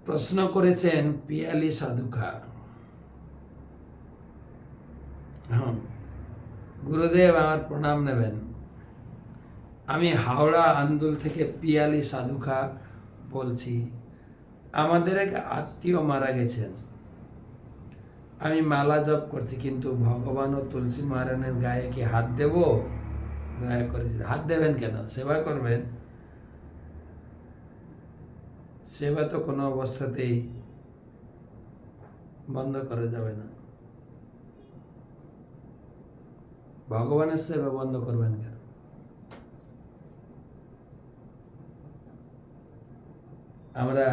প্রশ্ন করেছেন পিয়ালি সাধুখা। হ্যাঁ, গুরুদেব আমার প্রণাম নেবেন। আমি হাওড়া আন্দুল থেকে পিয়ালি সাধুখা বলছি। আমাদের এক আত্মীয় মারা গেছেন। আমি মালা জপ করছি, কিন্তু ভগবান ও তুলসী মহারানের গায়ে কি হাত দেব? দয়া করে হাত দেবেন কেন? সেবা করবেন। সেবা তো কোনো অবস্থাতেই বন্ধ করা যাবে না। ভগবানের সেবা বন্ধ করবেন কেন? আমরা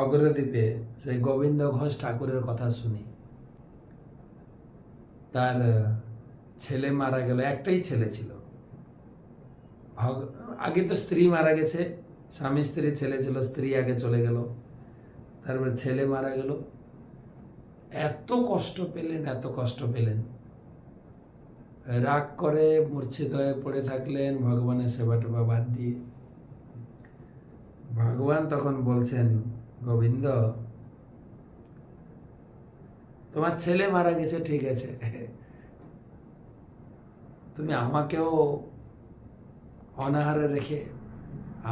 অগ্রদ্বীপে সেই গোবিন্দ ঘোষ ঠাকুরের কথা শুনি। তার ছেলে মারা গেল, একটাই ছেলে ছিল। আগে তো স্ত্রী মারা গেছে, স্বামী স্ত্রী, ছেলে ছিল, স্ত্রী আগে চলে গেল, তারপরে ছেলে মারা গেল। এত কষ্ট পেলেন, এত কষ্ট পেলেন, রাগ করে মূর্ছিত হয়ে পড়ে থাকলেন ভগবানের সেবা টেবা বাদ দিয়ে। ভগবান তখন বলছেন, গোবিন্দ, তোমার ছেলে মারা গেছে ঠিক আছে, তুমি আমাকেও অনাহারে রেখে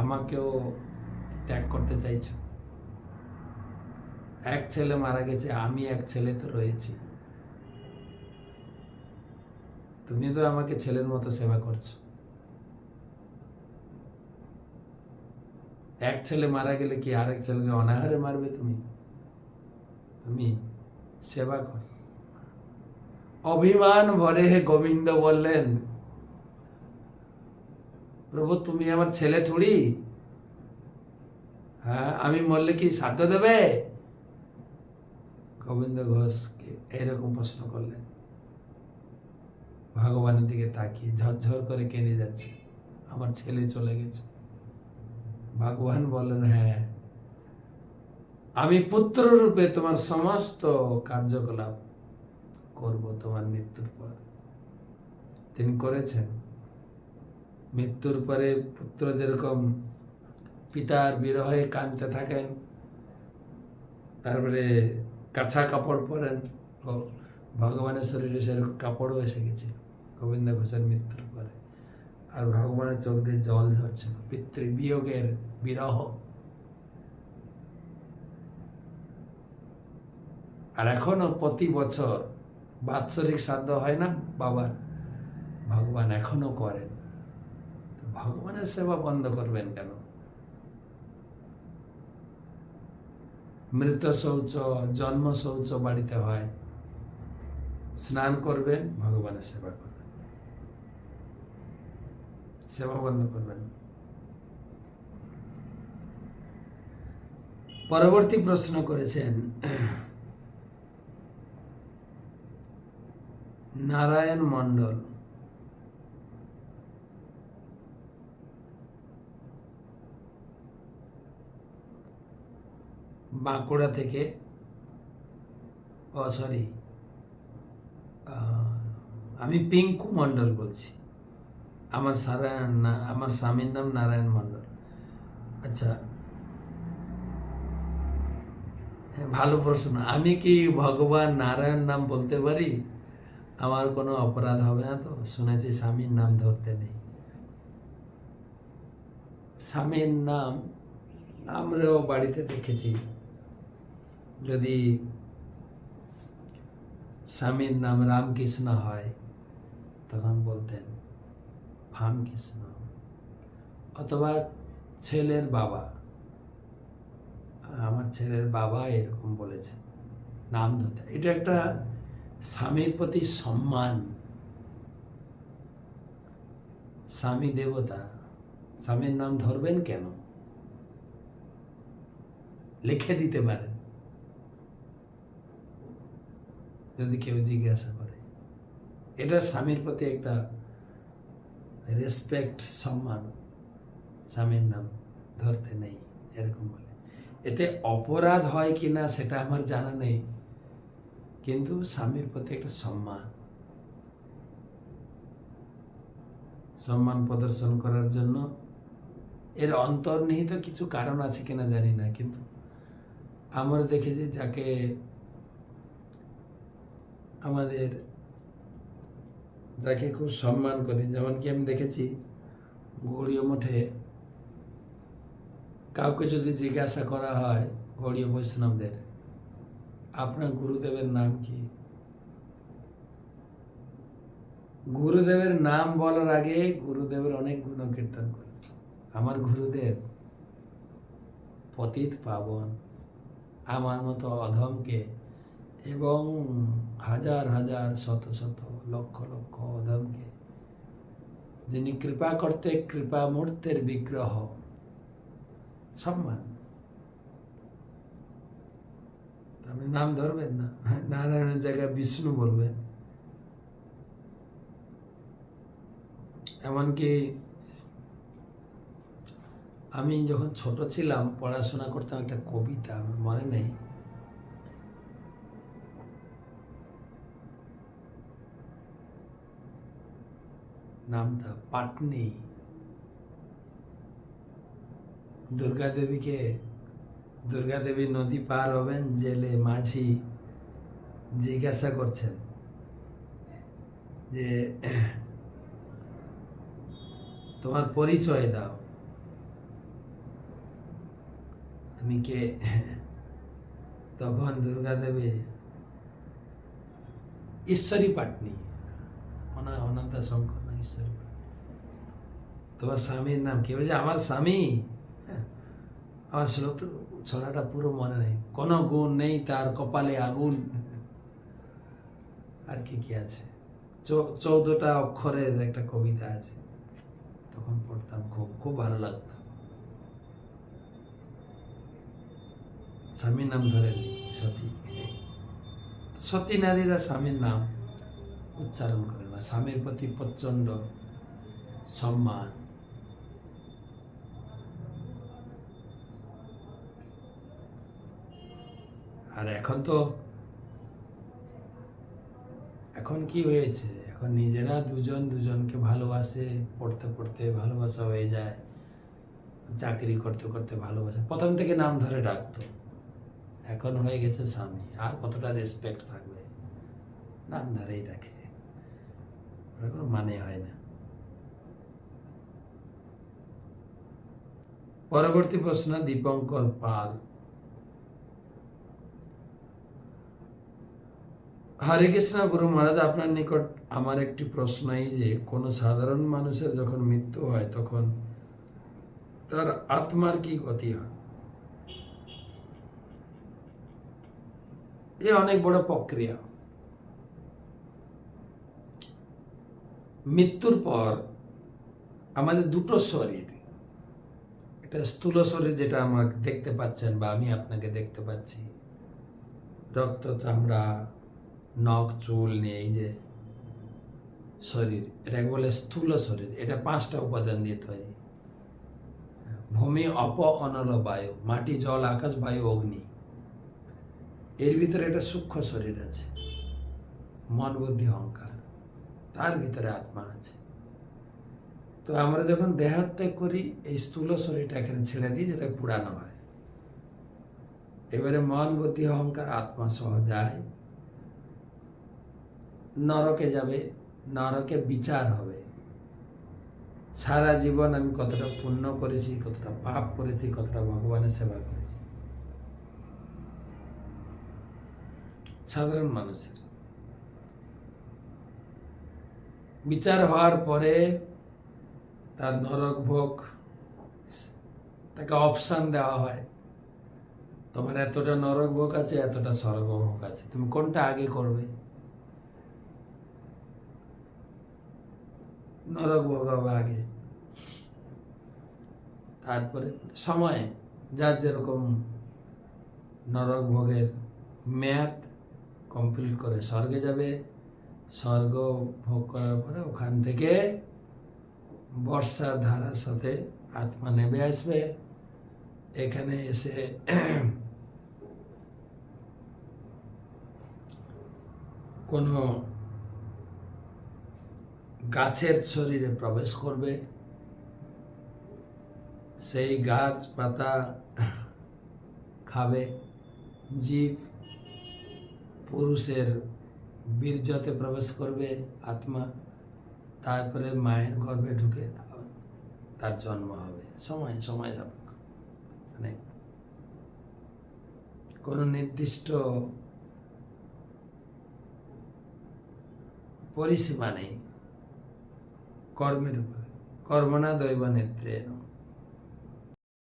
আমাকেও ত্যাগ করতে চাইছো? এক ছেলে মারা গেছে, আমি এক ছেলে তো রয়েছি, তুমি তো আমাকে ছেলের মতো সেবা করছো। এক ছেলে মারা গেলে কি আরেক ছেলেকে অনাহারে মারবে? তুমি তুমি সেবা কর। অভিমান ভরে গোবিন্দ বললেন, প্রভু তুমি আমার ছেলে থুড়ি, হ্যাঁ, আমি মরলে কি শ্রাদ্ধ দেবে? গোবিন্দ ঘোষকে এরকম প্রশ্ন করলেন। ভগবানের দিকে তাকিয়ে ঝরঝর করে কেঁদে যাচ্ছে, আমার ছেলে চলে গেছে। ভগবান বললেন, হ্যাঁ, আমি পুত্র রূপে তোমার সমস্ত কার্যকলাপ করব তোমার মৃত্যুর পর। তিনি করেছেন। মৃত্যুর পরে পুত্র যেরকম পিতার বিরহে কাঁদতে থাকেন, তারপরে কাঁচা কাপড় পরেন, ভগবানের শরীরে সেরকম কাপড়ও এসে গেছিল গোবিন্দ ঘোষের মৃত্যুর পরে। আর ভগবানের চোখ দিয়ে জল ঝরছিল, পিতৃবিয়োগের বিরহ। আর এখনো প্রতি বছর বাৎসরিক শ্রাদ্ধ হয় না বাবার, ভগবান এখনো করেন। ভগবানের সেবা বন্ধ করবেন কেন? মৃত শৌচ, জন্ম শৌচ বাড়িতে হয়, স্নান করবেন, ভগবানের সেবা করবেন, সেবা বন্ধ করবেন। পরবর্তী প্রশ্ন করেছেন নারায়ণ মণ্ডল। বাঁকুড়া থেকে, সরি, আমি পিঙ্কু মণ্ডল বলছি। আমার আমার স্বামীর নাম নারায়ণ মণ্ডল। আচ্ছা, হ্যাঁ, ভালো প্রশ্ন। আমি কি ভগবান নারায়ণ নাম বলতে পারি? আমার কোনো অপরাধ হবে না তো? শুনেছি স্বামীর নাম ধরতে নেই। স্বামীর নাম আমরাও বাড়িতে দেখেছি, যদি স্বামীর নাম রামকৃষ্ণ হয় তখন বলতেন ফামকৃষ্ণ, অথবা ছেলের বাবা, আমার ছেলের বাবা এরকম বলেছে নাম ধরতে। এটা একটা স্বামীর প্রতি সম্মান। স্বামী দেবতা, স্বামীর নাম ধরবেন কেন? লিখে দিতে পারেন যদি কেউ জিজ্ঞাসা করে। এটা স্বামীর প্রতি একটা রেসপেক্ট, সম্মান। স্বামীর নাম ধরতে নেই এরকম বলে। এতে অপরাধ হয় কিনা সেটা আমার জানা নেই, কিন্তু স্বামীর প্রতি একটা সম্মান প্রদর্শন করার জন্য এর অন্তর্নিহিত কিছু কারণ আছে কিনা জানি না, কিন্তু আমরা দেখেছি যাকে আমাদের যাকে খুব সম্মান করি, যেমন কি আমি দেখেছি গৌড়ীয় মঠে কাউকে যদি জিজ্ঞাসা করা হয় গৌড়ীয় বৈষ্ণবদের, আপনার গুরুদেবের নাম কি, গুরুদেবের নাম বলার আগে গুরুদেবের অনেক গুণকীর্তন করে। আমার গুরুদেব পতিত পাবন, আমার মতো অধমকে এবং হাজার হাজার শত শত লক্ষ লক্ষ অধমকে যিনি কৃপা করতে কৃপা মূর্তের বিগ্রহ, সম্মান। আপনি নাম ধরবেন না, নারায়ণের জায়গায় বিষ্ণু বলবেন। এমনকি আমি যখন ছোট ছিলাম পড়াশোনা করতাম, একটা কবিতা আমার মনে নেই, নামটা পাটনি। দুর্গা দেবী নদী পার হবেন, জেলে মাঝি জিজ্ঞাসা করছেন যে তোমার পরিচয় দাও, তুমি কে? তখন দুর্গা দেবী, ঈশ্বরী পাটনি, অনন্ত শঙ্কর না, ঈশ্বরী পাটনি। তোমার স্বামীর নাম কি? বলছে আমার স্বামী, আমার শ্লোকটা ছড়াটা পুরো মনে নেই, কোনো গুণ নেই তার কপালে আগুন, আর কি কি আছে, 14টা অক্ষরের একটা কবিতা আছে, তখন পড়তাম, খুব খুব ভালো লাগতো। স্বামীর নাম ধরেনি, সতী। সতী নারীরা স্বামীর নাম উচ্চারণ করে না, স্বামীর প্রতি প্রচন্ড সম্মান। আর এখন কি হয়েছে, এখন নিজেরা দুজনকে ভালোবাসে, পড়তে পড়তে ভালোবাসা হয়ে যায়, চাকরি করতে করতে ভালোবাসা, প্রথম থেকে নাম ধরে ডাকতো, এখন হয়ে গেছে স্বামী, আর কতটা রেসপেক্ট থাকবে, নাম ধরেই ডাকে, কোনো মানে হয় না। পরবর্তী প্রশ্ন দীপঙ্কর পাল। হরে কৃষ্ণ গুরু মহারাজ, আপনার নিকট আমার একটি প্রশ্ন, এই যে কোনো সাধারণ মানুষের যখন মৃত্যু হয় তখন তার আত্মার কি গতি হয়? এ অনেক বড় প্রক্রিয়া। মৃত্যুর পর আমাদের দুটো শরীর, একটা স্থূল শরীর যেটা আমাকে দেখতে পাচ্ছেন বা আমি আপনাকে দেখতে পাচ্ছি, রক্ত চামড়া নখ চুল নিয়ে এই যে শরীর, এটাকে বলে স্থূল শরীর। এটা 5টা উপাদান দিয়ে তৈরি, ভূমি অপ অনল বায়ু, মাটি জল আকাশ বায়ু অগ্নি। এর ভিতরে একটা সূক্ষ্ম শরীর আছে, মন বুদ্ধি অহংকার, তার ভিতরে আত্মা আছে। তো আমরা যখন দেহাত্যাগ করি এই স্থূল শরীরটা এখানে ছেড়ে দিই, যেটা পুরানো হয়। এবারে মন বুদ্ধি অহংকার আত্মা সহ যায়, নরকে যাবে, নরকে বিচার হবে, সারা জীবন আমি কতটা পুণ্য করেছি, কতটা পাপ করেছি, কতটা ভগবানের সেবা করেছি। সাধারণ মানুষের বিচার হওয়ার পরে তার নরক ভোগ, তাকে অপশন দেওয়া হয়, তোমার এতটা নরক ভোগ আছে, এতটা স্বর্গ ভোগ আছে, তুমি কোনটা আগে করবে? নরক ভোগ হবে আগে। তারপরে সময় যার যেরকম নরক ভোগের মেয়াদ কমপ্লিট করে স্বর্গে যাবে, স্বর্গ ভোগ করার পরে ওখান থেকে বর্ষার ধারার সাথে আত্মা নেমে আসবে, এখানে এসে কোনো গাছের শরীরে প্রবেশ করবে, সেই গাছ পাতা খাবে, জীব পুরুষের বীর্যতে প্রবেশ করবে, আত্মা, তারপরে মায়ের গর্ভে ঢুকে তার জন্ম হবে। সময় সময় যাবে, মানে কোনো নির্দিষ্ট পরিসীমা নেই কর্মের উপরে। কর্মণা দৈব নেত্রেণ।